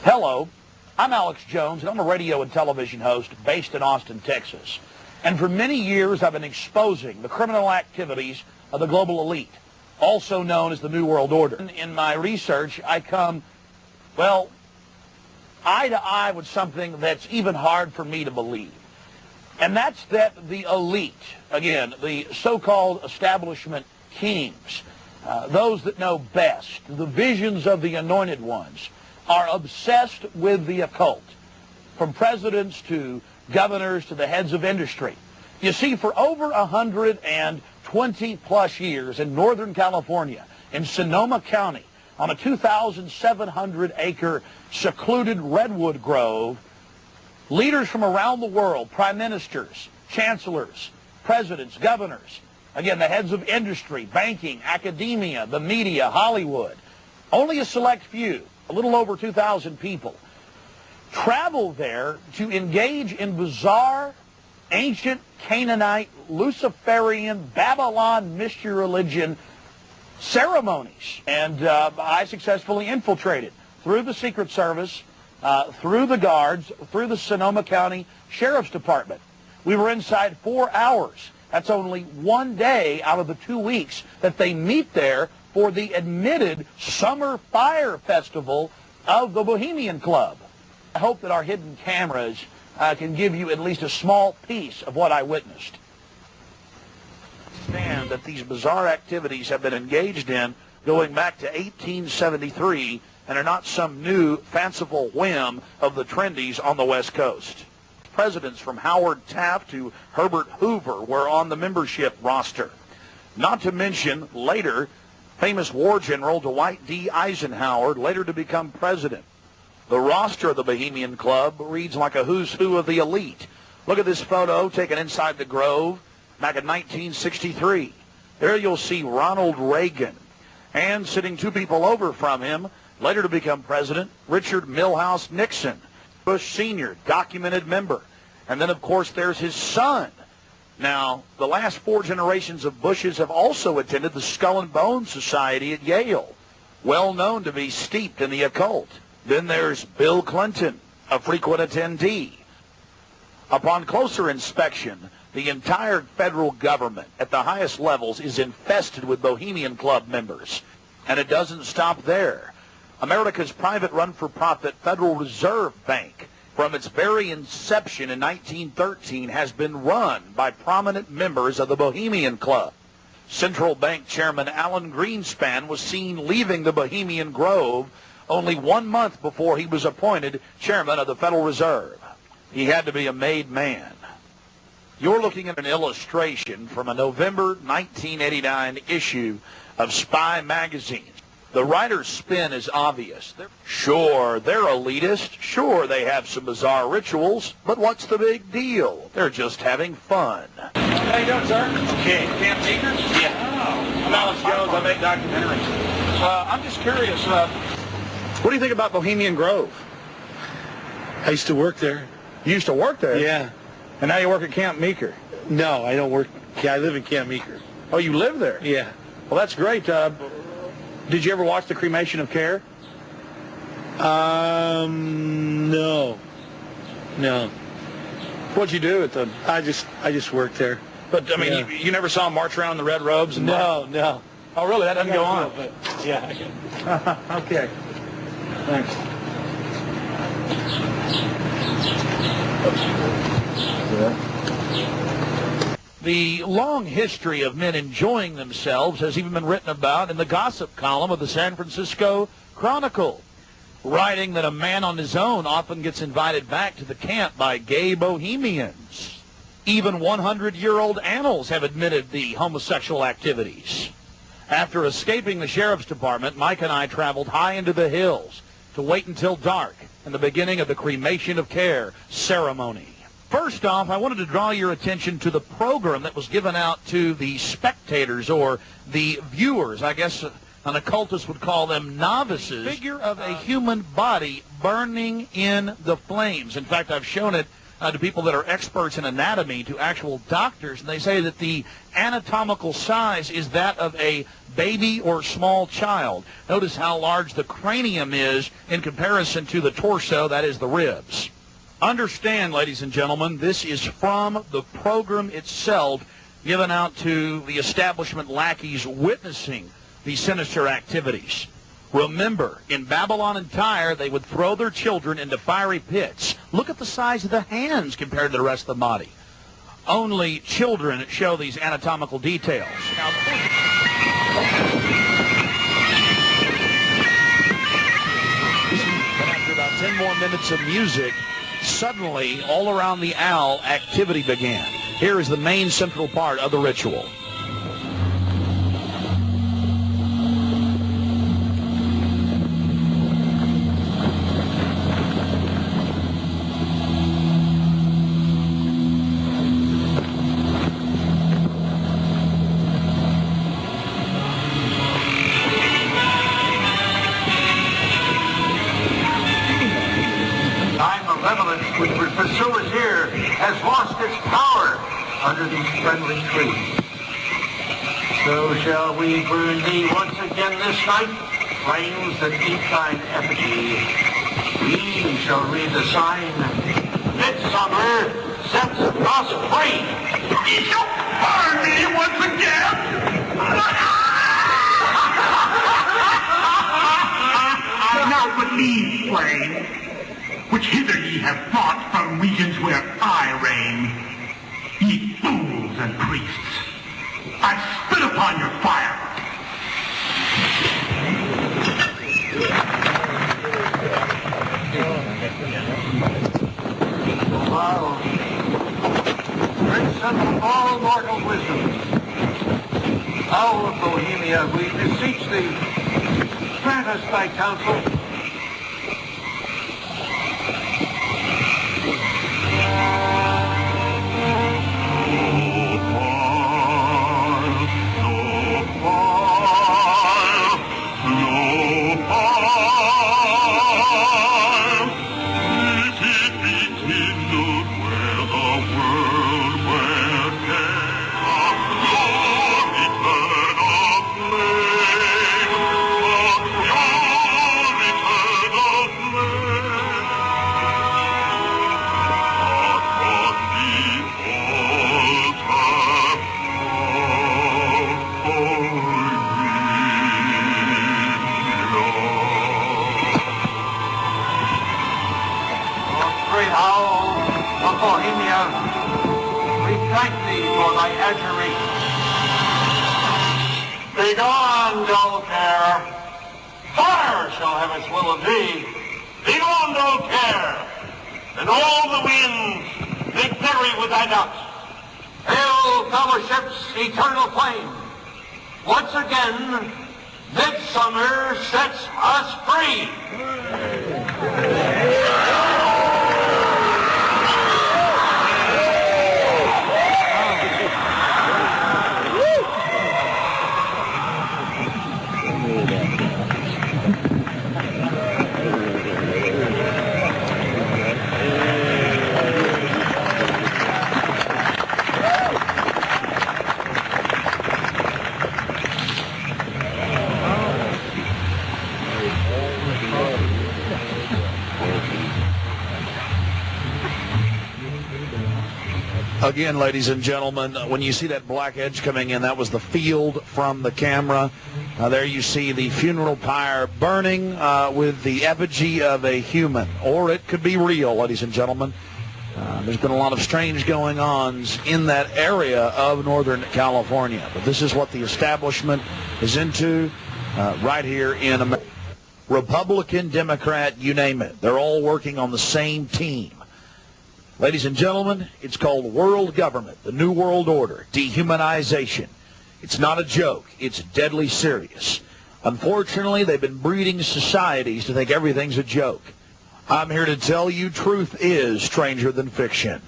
Hello, I'm Alex Jones, and I'm a radio and television host based in Austin, Texas. And for many years, I've been exposing the criminal activities of the global elite, also known as the New World Order. In my research, I come, well, eye to eye with something that's even hard for me to believe. And that's that the elite, again, the so-called establishment kings, those that know best, the visions of the anointed ones, are obsessed with the occult, from presidents to governors to the heads of industry. You see, for over 120-plus years in Northern California, in Sonoma County, on a 2,700-acre secluded redwood grove, leaders from around the world, prime ministers, chancellors, presidents, governors, again, the heads of industry, banking, academia, the media, Hollywood, only a select few, a little over 2,000 people, travel there to engage in bizarre, ancient Canaanite, Luciferian, Babylon mystery religion ceremonies. And I successfully infiltrated through the Secret Service, through the guards, through the Sonoma County Sheriff's Department. We were inside 4 hours. That's only one day out of the 2 weeks that they meet there for the admitted Summer Fire Festival of the Bohemian Club. I hope that our hidden cameras can give you at least a small piece of what I witnessed. And that these bizarre activities have been engaged in going back to 1873 and are not some new fanciful whim of the trendies on the West Coast. Presidents from Howard Taft to Herbert Hoover were on the membership roster. Not to mention, later, famous war general Dwight D. Eisenhower, later to become president. The roster of the Bohemian Club reads like a who's who of the elite. Look at this photo taken inside the Grove back in 1963. There you'll see Ronald Reagan. And sitting two people over from him, later to become president, Richard Milhous Nixon, Bush Sr., documented member. And then, of course, there's his son. Now, the last 4 generations of Bushes have also attended the Skull and Bones Society at Yale, well known to be steeped in the occult. Then there's Bill Clinton, a frequent attendee. Upon closer inspection, the entire federal government at the highest levels is infested with Bohemian Club members. And it doesn't stop there. America's private run-for-profit Federal Reserve Bank, from its very inception in 1913, has been run by prominent members of the Bohemian Club. Central Bank Chairman Alan Greenspan was seen leaving the Bohemian Grove only 1 month before he was appointed chairman of the Federal Reserve. He had to be a made man. You're looking at an illustration from a November 1989 issue of Spy magazine. The writer's spin is obvious. Sure, they're elitist. Sure, they have some bizarre rituals. But what's the big deal? They're just having fun. How you doing, sir? Okay. Camp Meeker? Yeah. Oh. I'm Alex Jones. I make documentaries. I'm just curious. What do you think about Bohemian Grove? I used to work there. You used to work there? Yeah. And now you work at Camp Meeker? No, I don't work. Yeah, I live in Camp Meeker. Oh, you live there? Yeah. Well, that's great. Did you ever watch the Cremation of Care? No. No. What'd you do at the... I just worked there. But, I mean, yeah. you never saw them march around in the red robes? And No. Oh, really? That doesn't go on? But, yeah. Okay. Thanks. The long history of men enjoying themselves has even been written about in the gossip column of the San Francisco Chronicle, writing that a man on his own often gets invited back to the camp by gay bohemians. Even 100-year-old annals have admitted the homosexual activities. After escaping the sheriff's department, Mike and I traveled high into the hills to wait until dark and the beginning of the Cremation of Care ceremony. First off, I wanted to draw your attention to the program that was given out to the spectators or the viewers. I guess an occultist would call them novices. Figure of a human body burning in the flames. In fact, I've shown it to people that are experts in anatomy, to actual doctors, and they say that the anatomical size is that of a baby or small child. Notice how large the cranium is in comparison to the torso, that is the ribs. Understand, ladies and gentlemen, this is from the program itself given out to the establishment lackeys witnessing these sinister activities. Remember, in Babylon and Tyre, they would throw their children into fiery pits. Look at the size of the hands compared to the rest of the body. Only children show these anatomical details. Now, after about 10 more minutes of music, suddenly, all around the owl, activity began. Here is the main central part of the ritual. Which would pursue us here has lost its power under these friendly trees. So shall we burn thee once again this night, flames that eat thine effigy. We shall read the sign, Midsummer sets us free. Ye shall burn me once again. Now believe, flame, which hither ye have brought from regions where I reign. Ye fools and priests, I spit upon your fire. Wow. Prince of all mortal wisdom, Owl of Bohemia, we beseech thee, grant us thy counsel. Bohemia, we thank thee for thy adjuration. Begone, dull care. Fire shall have its will of thee. Begone, dull care. And all the winds, they bury with thy dust. Hail, fellowship's eternal flame. Once again, midsummer sets us free. Again, ladies and gentlemen, when you see that black edge coming in, that was the field from the camera. There you see the funeral pyre burning with the effigy of a human, or it could be real, ladies and gentlemen. There's been a lot of strange going-ons in that area of Northern California, but this is what the establishment is into right here in America. Republican, Democrat, you name it. They're all working on the same team. Ladies and gentlemen, it's called world government, the New World Order, dehumanization. It's not a joke. It's deadly serious. Unfortunately, they've been breeding societies to think everything's a joke. I'm here to tell you truth is stranger than fiction.